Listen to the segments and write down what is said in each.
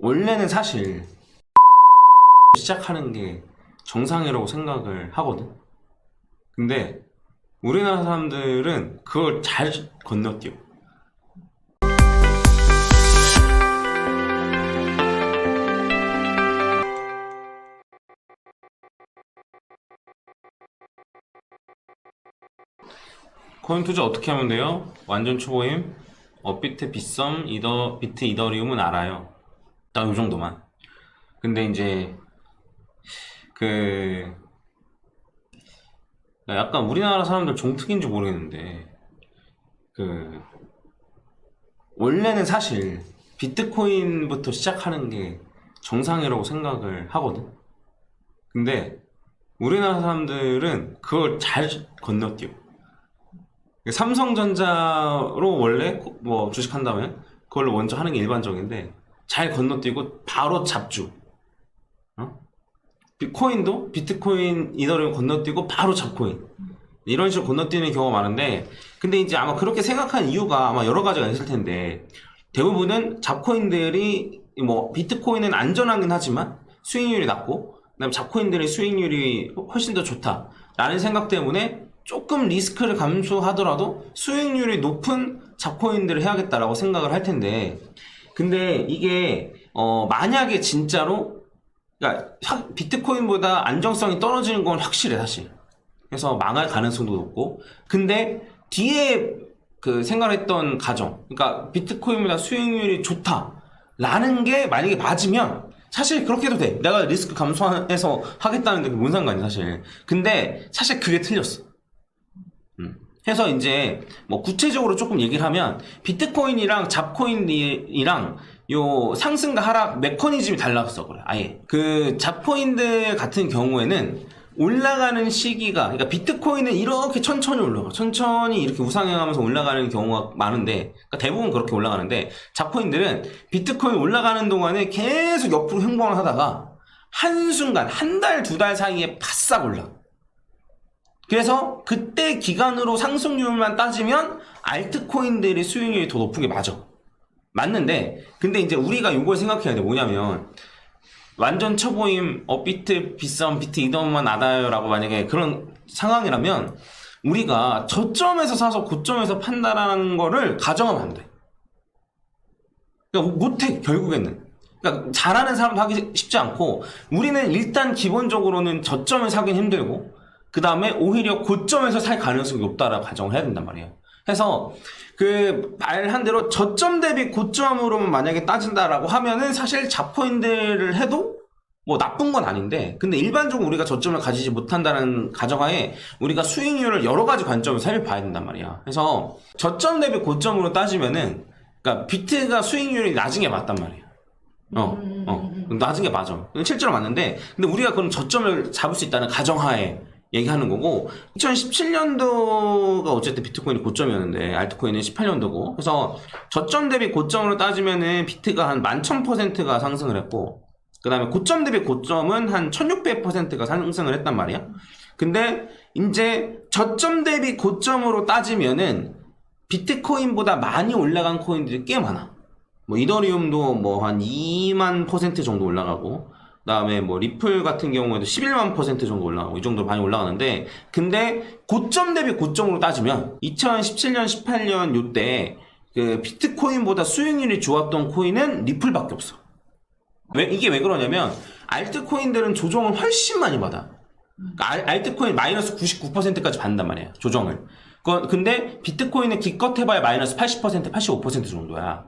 원래는 사실 시작하는 게 정상이라고 생각을 하거든. 근데 우리나라 사람들은 그걸 잘 건너뛰어. 코인 투자 어떻게 하면 돼요? 완전 초보임, 업비트, 빗썸, 비트, 이더리움은 알아요. 딱 요 정도만. 근데 이제 그 약간 우리나라 사람들 종특인지 모르겠는데 그 원래는 사실 비트코인부터 시작하는 게 정상이라고 생각을 하거든. 근데 우리나라 사람들은 그걸 잘 건너뛰어. 삼성전자로 원래 뭐 주식한다면 그걸로 먼저 하는 게 일반적인데 잘 건너뛰고 바로 잡주. 코인도 비트코인, 이더리움 건너뛰고 바로 잡코인. 이런 식으로 건너뛰는 경우가 많은데, 근데 이제 아마 그렇게 생각한 이유가 아마 여러 가지가 있을 텐데, 대부분은 잡코인들이 뭐 비트코인은 안전하긴 하지만 수익률이 낮고, 그다음에 잡코인들의 수익률이 훨씬 더 좋다라는 생각 때문에 조금 리스크를 감수하더라도 수익률이 높은 잡코인들을 해야겠다라고 생각을 할 텐데, 근데 이게 만약에 진짜로 그러니까 비트코인보다 안정성이 떨어지는 건 확실해 사실. 그래서 망할 가능성도 높고. 근데 뒤에 그 생각했던 가정, 그러니까 비트코인보다 수익률이 좋다라는 게 만약에 맞으면 사실 그렇게 해도 돼. 내가 리스크 감소해서 하겠다는데 뭔 상관이야 사실. 근데 사실 그게 틀렸어. 해서 이제 뭐 구체적으로 조금 얘기를 하면 비트코인이랑 잡코인이랑 요 상승과 하락 메커니즘이 달라서 그래. 아예 그 잡코인들 같은 경우에는 올라가는 시기가, 그러니까 비트코인은 이렇게 천천히 올라가, 천천히 이렇게 우상향하면서 올라가는 경우가 많은데, 그러니까 대부분 그렇게 올라가는데, 잡코인들은 비트코인 올라가는 동안에 계속 옆으로 행보를 하다가 한순간 한 달, 두 달 사이에 바싹 올라. 그래서 그때 기간으로 상승률만 따지면 알트코인들의 수익률이 더 높은 게 맞는데, 근데 이제 우리가 이걸 생각해야 돼. 뭐냐면 완전 초보임, 업비트, 빗썸, 비트, 이더만 알아요 라고 만약에 그런 상황이라면 우리가 저점에서 사서 고점에서 판단하는 거를 가정하면 안 돼. 그러니까 못해 결국에는. 그러니까 잘하는 사람도 하기 쉽지 않고, 우리는 일단 기본적으로는 저점을 사긴 힘들고 그 다음에 오히려 고점에서 살 가능성이 높다라고 가정을 해야 된단 말이에요. 그래서 그 말한 대로 저점 대비 고점으로만 만약에 따진다라고 하면은 사실 잡코인들을 해도 뭐 나쁜 건 아닌데, 근데 일반적으로 우리가 저점을 가지지 못한다는 가정하에 우리가 수익률을 여러 가지 관점을 살펴봐야 된단 말이야. 그래서 저점 대비 고점으로 따지면은 그러니까 비트가 수익률이 낮은 게 맞단 말이야. 낮은 게 맞아. 실제로 맞는데, 근데 우리가 그런 저점을 잡을 수 있다는 가정하에 얘기하는 거고, 2017년도가 어쨌든 비트코인이 고점이었는데 알트코인은 18년도고, 그래서 저점 대비 고점으로 따지면은 비트가 한 11,000%가 상승을 했고, 그 다음에 고점 대비 고점은 한 1,600%가 상승을 했단 말이야. 근데 이제 저점 대비 고점으로 따지면은 비트코인보다 많이 올라간 코인들이 꽤 많아. 뭐 이더리움도 뭐 한 2만% 정도 올라가고, 그 다음에 뭐 리플 같은 경우에도 11만 % 정도 올라가고, 이 정도로 많이 올라가는데, 근데 고점 대비 고점으로 따지면 2017년 18년 요때 그 비트코인보다 수익률이 좋았던 코인은 리플밖에 없어. 이게 왜 그러냐면 알트코인들은 조정을 훨씬 많이 받아. 그러니까 알트코인 마이너스 99%까지 받는단 말이야, 조정을. 근데 비트코인은 기껏 해봐야 마이너스 80%, 85% 정도야.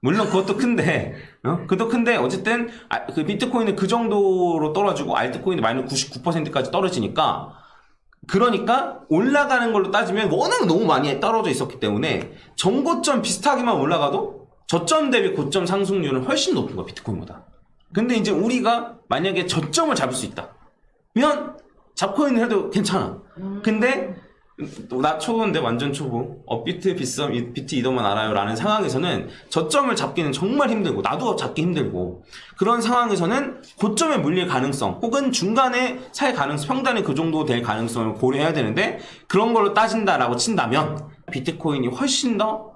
물론 그것도 큰데, 그것도 큰데, 어쨌든, 그 비트코인은 그 정도로 떨어지고, 알트코인이 마이너스 99%까지 떨어지니까, 그러니까, 올라가는 걸로 따지면 워낙 너무 많이 떨어져 있었기 때문에, 전고점 비슷하게만 올라가도, 저점 대비 고점 상승률은 훨씬 높은 거야, 비트코인보다. 근데 이제 우리가 만약에 저점을 잡을 수 있다 면, 잡코인을 해도 괜찮아. 근데, 나 초보인데 완전 초보, 업비트, 빗썸, 비트, 이더만 알아요 라는 상황에서는 저점을 잡기는 정말 힘들고, 나도 잡기 힘들고, 그런 상황에서는 고점에 물릴 가능성 혹은 중간에 살 가능성, 평단이 그 정도 될 가능성을 고려해야 되는데, 그런 걸로 따진다라고 친다면 비트코인이 훨씬 더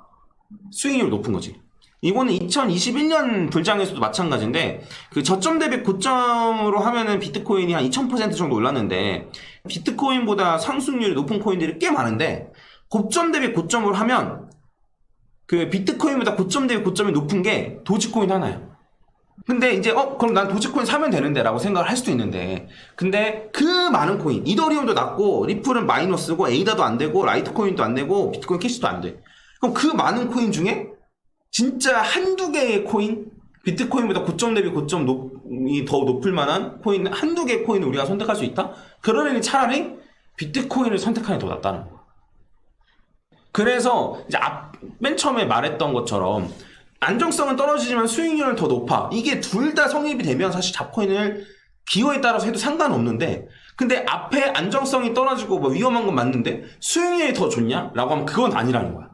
수익률이 높은 거지. 이거는 2021년 불장에서도 마찬가지인데 그 저점 대비 고점으로 하면은 비트코인이 한 2000% 정도 올랐는데 비트코인보다 상승률이 높은 코인들이 꽤 많은데 고점 대비 고점으로 하면 그 비트코인보다 고점 대비 고점이 높은 게 도지코인 하나예요. 근데 이제 그럼 난 도지코인 사면 되는데 라고 생각을 할 수도 있는데 근데 그 많은 코인 이더리움도 낮고 리플은 마이너스고 에이다도 안 되고 라이트코인도 안 되고 비트코인 캐시도 안 돼. 그럼 그 많은 코인 중에 진짜 한두 개의 코인 비트코인보다 고점 대비 고점이 더 높을 만한 코인 한두 개의 코인을 우리가 선택할 수 있다? 그러려니 차라리 비트코인을 선택하는 게 더 낫다는 거야. 그래서 이제 맨 처음에 말했던 것처럼 안정성은 떨어지지만 수익률은 더 높아. 이게 둘 다 성립이 되면 사실 잡코인을 기호에 따라서 해도 상관없는데 근데 앞에 안정성이 떨어지고 뭐 위험한 건 맞는데 수익률이 더 좋냐? 라고 하면 그건 아니라는 거야.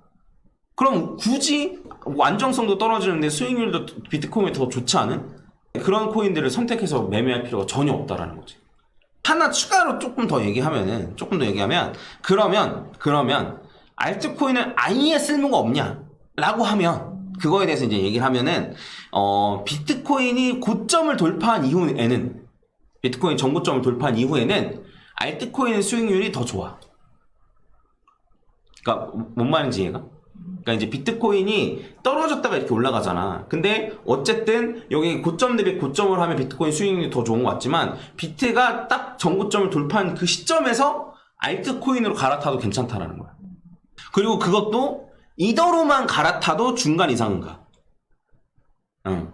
그럼 굳이 안정성도 떨어지는데 수익률도 비트코인이 더 좋지 않은 그런 코인들을 선택해서 매매할 필요가 전혀 없다라는 거지. 하나 추가로 조금 더 얘기하면 그러면 알트코인은 아예 쓸모가 없냐? 라고 하면 그거에 대해서 이제 얘기를 하면은 비트코인이 고점을 돌파한 이후에는 비트코인 전고점을 돌파한 이후에는 알트코인의 수익률이 더 좋아. 그러니까 뭔 말인지 얘가? 그러니까 이제 비트코인이 떨어졌다가 이렇게 올라가잖아. 근데 어쨌든 여기 고점 대비 고점을 하면 비트코인 수익률이 더 좋은 것 같지만 비트가 딱 전고점을 돌파한 그 시점에서 알트코인으로 갈아타도 괜찮다라는 거야. 그리고 그것도 이더로만 갈아타도 중간 이상은 가.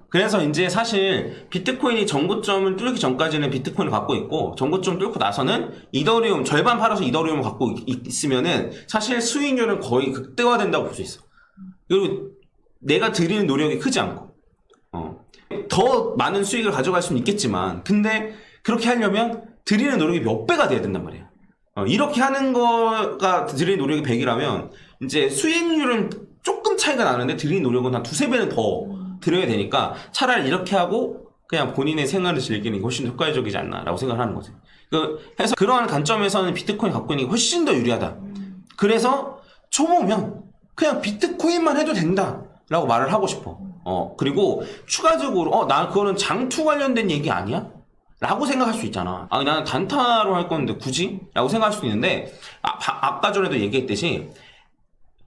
그래서 이제 사실 비트코인이 전고점을 뚫기 전까지는 비트코인을 갖고 있고 전고점 뚫고 나서는 이더리움 절반 팔아서 이더리움을 갖고 있으면은 사실 수익률은 거의 극대화된다고 볼 수 있어. 그리고 내가 들이는 노력이 크지 않고 더 많은 수익을 가져갈 수는 있겠지만 근데 그렇게 하려면 들이는 노력이 몇 배가 돼야 된단 말이야. 이렇게 하는 거가 들이는 노력이 100이라면 이제 수익률은 조금 차이가 나는데 들이는 노력은 한 두세 배는 더 들여야 되니까 차라리 이렇게 하고 그냥 본인의 생활을 즐기는 게 훨씬 더 효과적이지 않나라고 생각을 하는 거지. 그래서 그러한 관점에서는 비트코인 갖고 있는 게 훨씬 더 유리하다. 그래서 초보면 그냥 비트코인만 해도 된다라고 말을 하고 싶어. 그리고 추가적으로 나 그거는 장투 관련된 얘기 아니야? 라고 생각할 수 있잖아. 나는 단타로 할 건데 굳이? 라고 생각할 수도 있는데 아까 전에도 얘기했듯이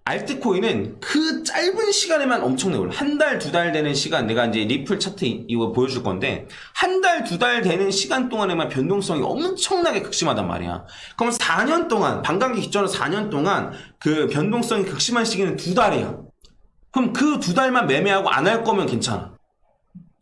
알트코인은 그 짧은 시간에만 엄청나게 올라. 한 달, 두 달 되는 시간, 내가 이제 리플 차트 이거 보여줄 건데, 한 달, 두 달 되는 시간 동안에만 변동성이 엄청나게 극심하단 말이야. 그럼 4년 동안, 반감기 기점으로 4년 동안 그 변동성이 극심한 시기는 두 달이야. 그럼 그 두 달만 매매하고 안 할 거면 괜찮아.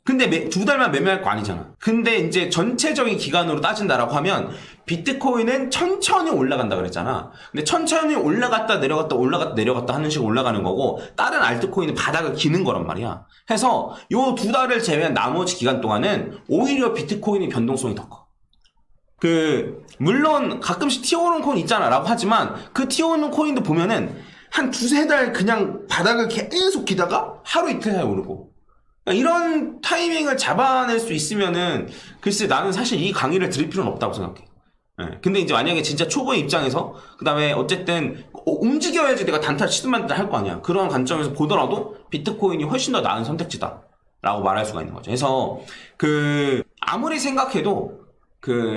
근데 두 달만 매매할 거 아니잖아. 근데 이제 전체적인 기간으로 따진다라고 하면 비트코인은 천천히 올라간다 그랬잖아. 근데 천천히 올라갔다 내려갔다 올라갔다 내려갔다 하는 식으로 올라가는 거고 다른 알트코인은 바닥을 기는 거란 말이야. 해서 요 두 달을 제외한 나머지 기간 동안은 오히려 비트코인의 변동성이 더 커. 물론 가끔씩 튀어오르는 코인 있잖아 라고 하지만 그 튀어오르는 코인도 보면은 한 두세 달 그냥 바닥을 계속 기다가 하루 이틀 사이에 오르고 이런 타이밍을 잡아낼 수 있으면은 글쎄 나는 사실 이 강의를 들을 필요는 없다고 생각해. 근데 이제 만약에 진짜 초보의 입장에서 그 다음에 어쨌든 움직여야지 내가 단타를 치든 말든 할 거 아니야. 그런 관점에서 보더라도 비트코인이 훨씬 더 나은 선택지다 라고 말할 수가 있는 거죠. 그래서 아무리 생각해도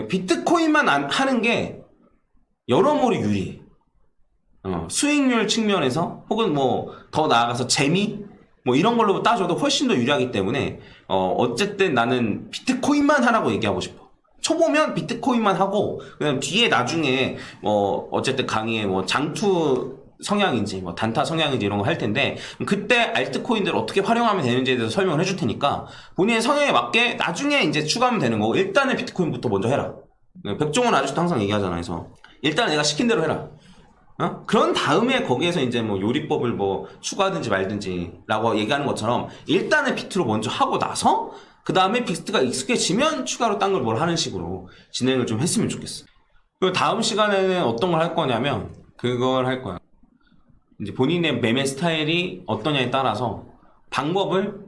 비트코인만 하는 게 여러모로 유리해. 수익률 측면에서 혹은 뭐 더 나아가서 재미 뭐 이런 걸로 따져도 훨씬 더 유리하기 때문에 어쨌든 나는 비트코인만 하라고 얘기하고 싶어. 초보면 비트코인만 하고 그다음 뒤에 나중에 뭐 어쨌든 강의에 뭐 장투 성향인지 뭐 단타 성향인지 이런 거 할 텐데 그때 알트코인들을 어떻게 활용하면 되는지에 대해서 설명을 해줄 테니까 본인의 성향에 맞게 나중에 이제 추가하면 되는 거고 일단은 비트코인부터 먼저 해라. 백종원 아저씨도 항상 얘기하잖아. 그래서 일단 내가 시킨 대로 해라. 그런 다음에 거기에서 이제 뭐 요리법을 뭐 추가하든지 말든지 라고 얘기하는 것처럼 일단은 비트로 먼저 하고 나서 그 다음에 비트가 익숙해지면 추가로 딴 걸 뭘 하는 식으로 진행을 좀 했으면 좋겠어. 그리고 다음 시간에는 어떤 걸 할 거냐면 그걸 할 거야. 이제 본인의 매매 스타일이 어떠냐에 따라서 방법을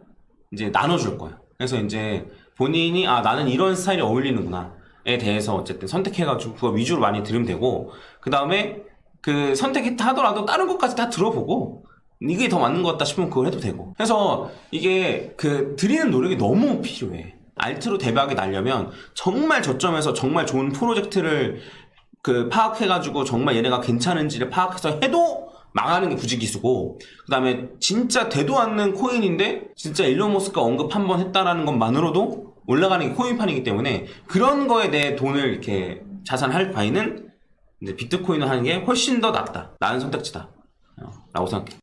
이제 나눠줄 거야. 그래서 이제 본인이 나는 이런 스타일이 어울리는구나에 대해서 어쨌든 선택해가지고 그거 위주로 많이 들으면 되고 그 다음에 선택했다 하더라도 다른 것까지 다 들어보고 이게 더 맞는 것 같다 싶으면 그걸 해도 되고. 그래서 이게 그 들이는 노력이 너무 필요해. 알트로 대박이 나려면 정말 저점에서 정말 좋은 프로젝트를 그 파악해가지고 정말 얘네가 괜찮은지를 파악해서 해도 망하는 게 부지기수고, 그 다음에 진짜 되도 않는 코인인데 진짜 일론 머스크가 언급 한 번 했다라는 것만으로도 올라가는 게 코인판이기 때문에 그런 거에 대해 돈을 이렇게 자산할 바에는 이제 비트코인을 하는 게 훨씬 더 낫다. 나은 선택지다. 라고 생각해.